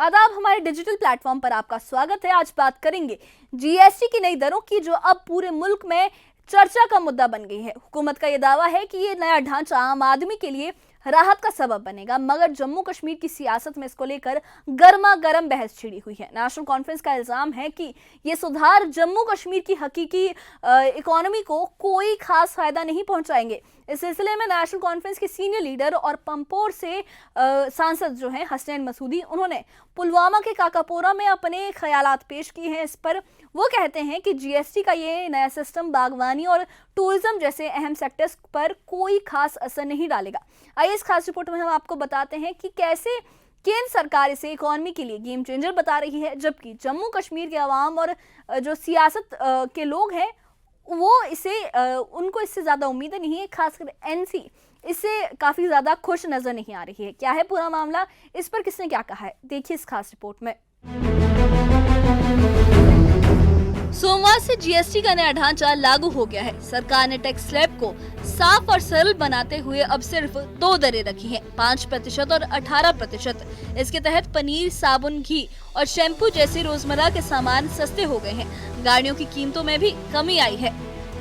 आदाब, हमारे digital platform पर आपका स्वागत है। आज बात करेंगे जीएसटी की नई दरों की, जो अब पूरे मुल्क में चर्चा का मुद्दा बन गई है। हुकूमत का यह दावा है कि ये नया ढांचा आम आदमी के लिए राहत का सबब बनेगा, मगर जम्मू कश्मीर की सियासत में इसको लेकर गर्मा गर्म बहस छिड़ी हुई है। नेशनल कॉन्फ्रेंस का इल्जाम है कि ये सुधार जम्मू कश्मीर की हकीकी इकोनॉमी को कोई खास फायदा नहीं पहुंचाएंगे। इस सिलसिले में नेशनल कॉन्फ्रेंस के सीनियर लीडर और पंपोर से सांसद जो हैं हसनैन मसूदी, उन्होंने पुलवामा के काकापोरा में अपने ख्यालात पेश किए हैं। इस पर वो कहते हैं कि जीएसटी का ये नया सिस्टम बागवानी और टूरिज्म जैसे अहम सेक्टर्स पर कोई खास असर नहीं डालेगा। आइए इस खास रिपोर्ट में हम आपको बताते हैं कि कैसे केंद्र सरकार इसे इकोनॉमी के लिए गेम चेंजर बता रही है, जबकि जम्मू कश्मीर के अवाम और जो सियासत के लोग हैं वो उनको इससे ज़्यादा उम्मीदें नहीं है। खासकर एनसी इससे काफ़ी ज़्यादा खुश नज़र नहीं आ रही है। क्या है पूरा मामला, इस पर किसने क्या कहा है, देखिए इस खास रिपोर्ट में। सोमवार से जीएसटी का नया ढांचा लागू हो गया है। सरकार ने टैक्स स्लैब को साफ और सरल बनाते हुए अब सिर्फ 2 दरें रखी हैं, 5% और 18%। इसके तहत पनीर, साबुन, घी और शैम्पू जैसे रोजमर्रा के सामान सस्ते हो गए हैं। गाड़ियों की कीमतों में भी कमी आई है।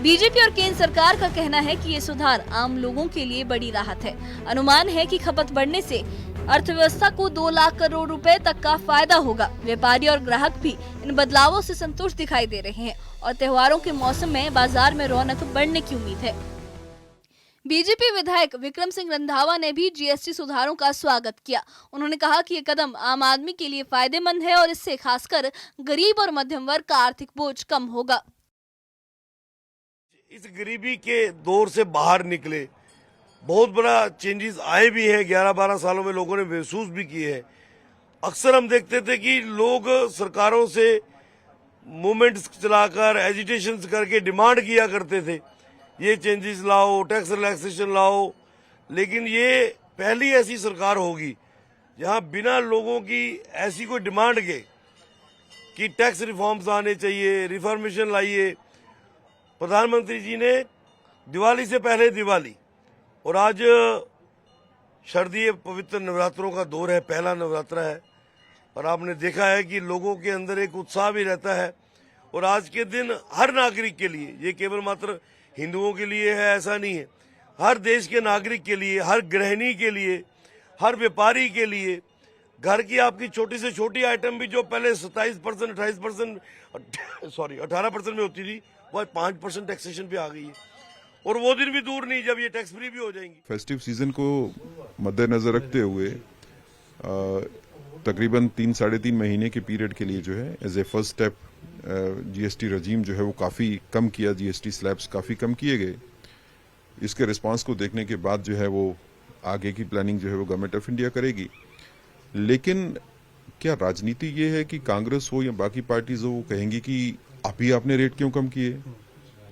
बीजेपी और केंद्र सरकार का कहना है कि ये सुधार आम लोगों के लिए बड़ी राहत है। अनुमान है कि खपत बढ़ने से अर्थव्यवस्था को 2 लाख करोड़ रुपए तक का फायदा होगा। व्यापारी और ग्राहक भी इन बदलावों से संतुष्ट दिखाई दे रहे हैं और त्योहारों के मौसम में बाजार में रौनक बढ़ने की उम्मीद है। बीजेपी विधायक विक्रम सिंह रंधावा ने भी जीएसटी सुधारों का स्वागत किया। उन्होंने कहा कि ये कदम आम आदमी के लिए फायदेमंद है और इससे खासकर गरीब और मध्यम वर्ग का आर्थिक बोझ कम होगा। इस गरीबी के दौर से बाहर निकले, बहुत बड़ा चेंजेस आए भी है। 11-12 सालों में लोगों ने महसूस भी किए हैं। अक्सर हम देखते थे कि लोग सरकारों से मूवमेंट्स चलाकर, एजिटेशन करके डिमांड किया करते थे, ये चेंजेस लाओ, टैक्स रिलैक्सेशन लाओ। लेकिन ये पहली ऐसी सरकार होगी जहां बिना लोगों की ऐसी कोई डिमांड के कि टैक्स रिफॉर्म्स आने चाहिए, रिफॉर्मेशन लाइए। प्रधानमंत्री जी ने दिवाली से पहले दिवाली और आज शारदीय पवित्र नवरात्रों का दौर है, पहला नवरात्र है, और आपने देखा है कि लोगों के अंदर एक उत्साह भी रहता है। और आज के दिन हर नागरिक के लिए, ये केवल मात्र हिंदुओं के लिए है ऐसा नहीं है, हर देश के नागरिक के लिए, हर गृहिणी के लिए, हर व्यापारी के लिए, घर की आपकी छोटी से छोटी आइटम भी जो पहले 27%, 18% में होती थी, वो 5% टैक्सेशन पे आ गई है। और वो दिन भी दूर नहीं जब ये टैक्स फ्री भी हो जाएंगी। फेस्टिव सीजन को मद्देनजर रखते हुए तकरीबन 3-3.5 महीने के पीरियड के लिए जो है as a first step GST regime जो है वो काफ़ी कम किया, जीएसटी स्लैब्स काफ़ी कम किए गए। इसके रिस्पांस को देखने के बाद जो है वो आगे की प्लानिंग जो है वो गवर्नमेंट ऑफ इंडिया करेगी। लेकिन क्या राजनीति ये है कि कांग्रेस हो या बाकी पार्टीज हो, वो कहेंगी कि अभी आपने रेट क्यों कम किए?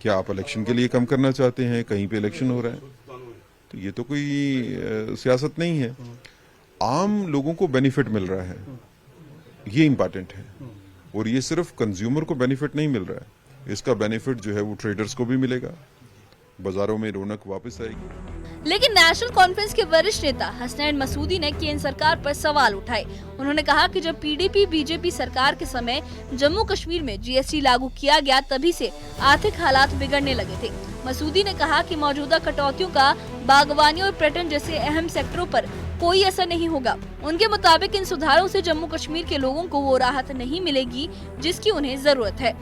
क्या आप इलेक्शन के लिए कम करना चाहते हैं? कहीं पे इलेक्शन हो रहा है, तो ये तो कोई सियासत नहीं है। आम लोगों को बेनिफिट मिल रहा है, ये इंपॉर्टेंट है। और ये सिर्फ कंज्यूमर को बेनिफिट नहीं मिल रहा है, इसका बेनिफिट जो है वो ट्रेडर्स को भी मिलेगा, बाजारों में रौनक वापस आएगी। लेकिन नेशनल कॉन्फ्रेंस के वरिष्ठ नेता हसनैन मसूदी ने केंद्र सरकार पर सवाल उठाए। उन्होंने कहा कि जब पीडीपी बीजेपी सरकार के समय जम्मू कश्मीर में जीएसटी लागू किया गया, तभी से आर्थिक हालात बिगड़ने लगे थे। मसूदी ने कहा कि मौजूदा कटौतियों का बागवानी और पर्यटन जैसे अहम सेक्टरों पर कोई असर नहीं होगा। उनके मुताबिक इन सुधारों से जम्मू कश्मीर के लोगों को वो राहत नहीं मिलेगी जिसकी उन्हें जरूरत है।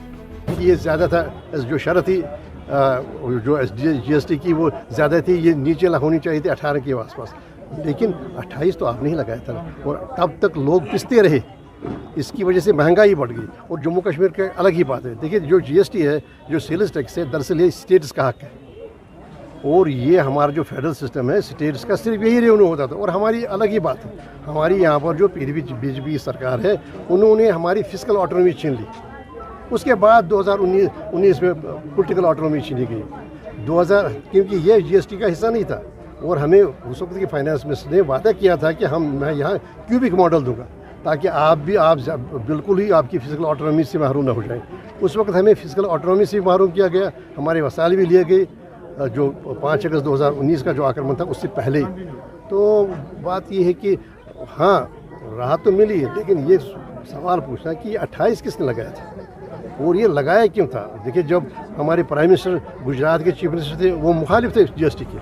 ये ज्यादा था जो शर्त थी, जो जीएसटी की वो ज़्यादा थी, ये नीचे होनी चाहिए थी 18 के आसपास, लेकिन 28 तो आपने ही लगाया था और तब तक लोग पिसते रहे। इसकी वजह से महंगाई बढ़ गई। और जम्मू कश्मीर के अलग ही बात है। देखिए, जो जीएसटी है, जो सेल्स टैक्स है, दरअसल ये स्टेट्स का हक है और ये हमारा जो फेडरल सिस्टम है, स्टेट्स का सिर्फ यही रेवेन्यू होता था। और हमारी अलग ही बात है, हमारी यहाँ पर जो बीजेपी सरकार है, उन्होंने हमारी फिस्कल ऑटोनॉमी छीन ली। उसके बाद 2019 में पॉलिटिकल ऑटोनॉमी छीनी गई। 2000 क्योंकि ये जीएसटी का हिस्सा नहीं था और हमें उस वक्त की फाइनेंस मिनिस्टर ने वादा किया था कि मैं यहाँ क्यूबिक मॉडल दूंगा ताकि आप बिल्कुल ही आपकी फिजिकल ऑटोनॉमी से महरूम ना हो जाए। उस वक्त हमें फिजिकल ऑटोनॉमी से महरूम किया गया, हमारे वसाइल भी लिए गए। जो 5 अगस्त 2019 का जो आक्रमण था उससे पहले ही। तो बात ये है कि हाँ, राहत तो मिली है, लेकिन ये सवाल पूछना कि 28 किसने लगाया था और ये लगाया क्यों था। देखिए, जब हमारे प्राइम मिनिस्टर गुजरात के चीफ मिनिस्टर थे, वो मुखालिफ थे जीएसटी के।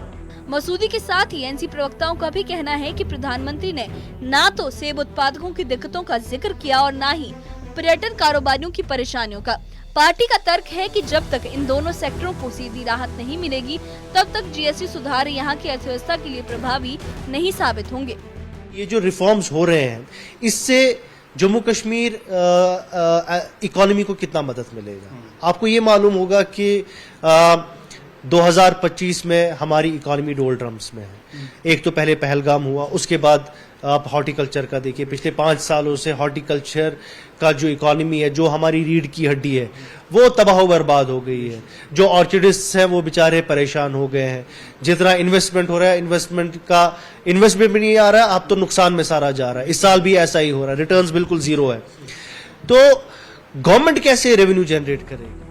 मसूदी के साथ ही एनसी प्रवक्ताओं का भी कहना है कि प्रधानमंत्री ने ना तो सेब उत्पादकों की दिक्कतों का जिक्र किया और ना ही पर्यटन कारोबारियों की परेशानियों का। पार्टी का तर्क है कि जब तक इन दोनों सेक्टरों को सीधी राहत नहीं मिलेगी, तब तक जीएसटी सुधार यहाँ की अर्थव्यवस्था के लिए प्रभावी नहीं साबित होंगे। ये जो रिफॉर्म्स हो रहे हैं, इससे जम्मू कश्मीर इकोनॉमी को कितना मदद मिलेगा? आपको ये मालूम होगा कि 2025 में हमारी इकोनॉमी डोलड्रम्स में है। एक तो पहले पहलगाम हुआ, उसके बाद आप हॉर्टिकल्चर का देखिए, पिछले 5 सालों से हॉर्टिकल्चर का जो इकोनॉमी है, जो हमारी रीढ़ की हड्डी है, वो तबाह बर्बाद हो गई है। जो ऑर्चिडिस्ट्स हैं वो बेचारे परेशान हो गए हैं। जितना इन्वेस्टमेंट हो रहा है, इन्वेस्टमेंट भी नहीं आ रहा है, अब तो नुकसान में सारा जा रहा है। इस साल भी ऐसा ही हो रहा है, रिटर्न्स बिल्कुल जीरो है। तो गवर्नमेंट कैसे रेवेन्यू जनरेट करेगी?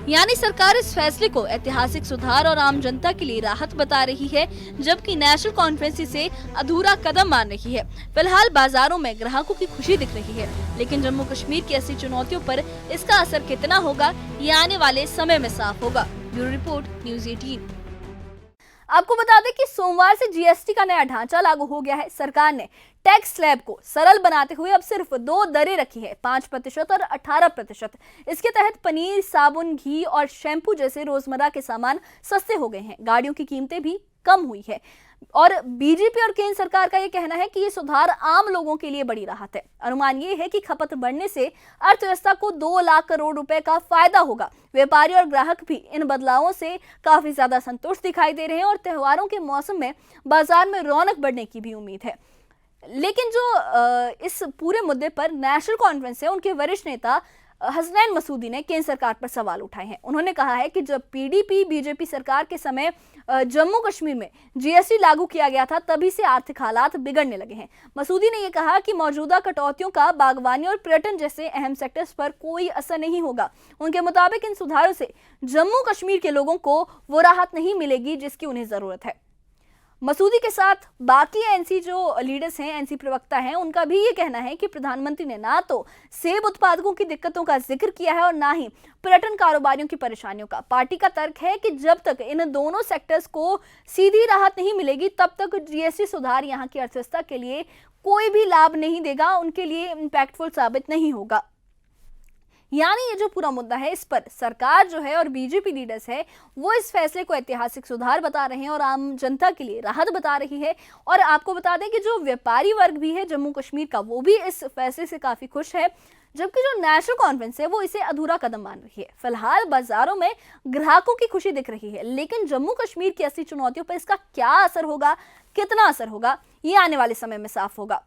यानी सरकार इस फैसले को ऐतिहासिक सुधार और आम जनता के लिए राहत बता रही है, जबकि नेशनल कॉन्फ्रेंस इसे अधूरा कदम मान रही है। फिलहाल बाजारों में ग्राहकों की खुशी दिख रही है, लेकिन जम्मू कश्मीर की ऐसी चुनौतियों पर इसका असर कितना होगा, ये आने वाले समय में साफ होगा। Bureau report, news 18। आपको बता दें कि सोमवार से जीएसटी का नया ढांचा लागू हो गया है। सरकार ने टैक्स स्लैब को सरल बनाते हुए अब सिर्फ 2 दरें रखी है, 5% और 18%। इसके तहत पनीर, साबुन, घी और शैम्पू जैसे रोजमर्रा के सामान सस्ते हो गए हैं। गाड़ियों की कीमतें भी कम हुई है और बीजेपी और केंद्र सरकार का यह कहना है कि ये सुधार आम लोगों के लिए बड़ी राहत है। अनुमान ये है कि खपत बढ़ने से अर्थव्यवस्था को 2 लाख करोड़ रुपए का फायदा होगा। व्यापारी और ग्राहक भी इन बदलावों से काफी ज्यादा संतुष्ट दिखाई दे रहे हैं और त्योहारों के मौसम में बाजार में रौनक बढ़ने की भी उम्मीद है। लेकिन जो इस पूरे मुद्दे पर नेशनल कॉन्फ्रेंस है, उनके वरिष्ठ नेता हसनैन मसूदी ने केंद्र सरकार पर सवाल उठाए हैं। उन्होंने कहा है कि जब पीडीपी बीजेपी सरकार के समय जम्मू कश्मीर में जीएसटी लागू किया गया था, तभी से आर्थिक हालात बिगड़ने लगे हैं। मसूदी ने यह कहा कि मौजूदा कटौतियों का बागवानी और पर्यटन जैसे अहम सेक्टर्स पर कोई असर नहीं होगा। उनके मुताबिक इन सुधारों से जम्मू कश्मीर के लोगों को वो राहत नहीं मिलेगी जिसकी उन्हें जरूरत है। मसूदी के साथ बाकी एनसी जो लीडर्स हैं, एनसी प्रवक्ता हैं, उनका भी ये कहना है कि प्रधानमंत्री ने ना तो सेब उत्पादकों की दिक्कतों का जिक्र किया है और ना ही पर्यटन कारोबारियों की परेशानियों का। पार्टी का तर्क है कि जब तक इन दोनों सेक्टर्स को सीधी राहत नहीं मिलेगी, तब तक जीएसटी सुधार यहाँ की अर्थव्यवस्था के लिए कोई भी लाभ नहीं देगा, उनके लिए इम्पैक्टफुल साबित नहीं होगा। यानी ये जो पूरा मुद्दा है, इस पर सरकार जो है और बीजेपी लीडर्स है, वो इस फैसले को ऐतिहासिक सुधार बता रहे हैं और आम जनता के लिए राहत बता रही है। और आपको बता दें कि जो व्यापारी वर्ग भी है जम्मू कश्मीर का, वो भी इस फैसले से काफी खुश है, जबकि जो नेशनल कॉन्फ्रेंस है वो इसे अधूरा कदम मान रही है। फिलहाल बाजारों में ग्राहकों की खुशी दिख रही है, लेकिन जम्मू कश्मीर की असली चुनौतियों पर इसका क्या असर होगा, कितना असर होगा, ये आने वाले समय में साफ होगा।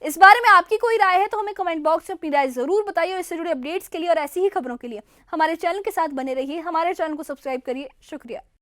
इस बारे में आपकी कोई राय है तो हमें कमेंट बॉक्स में अपनी राय जरूर बताइए और इससे जुड़े अपडेट्स के लिए और ऐसी ही खबरों के लिए हमारे चैनल के साथ बने रहिए। हमारे चैनल को सब्सक्राइब करिए। शुक्रिया।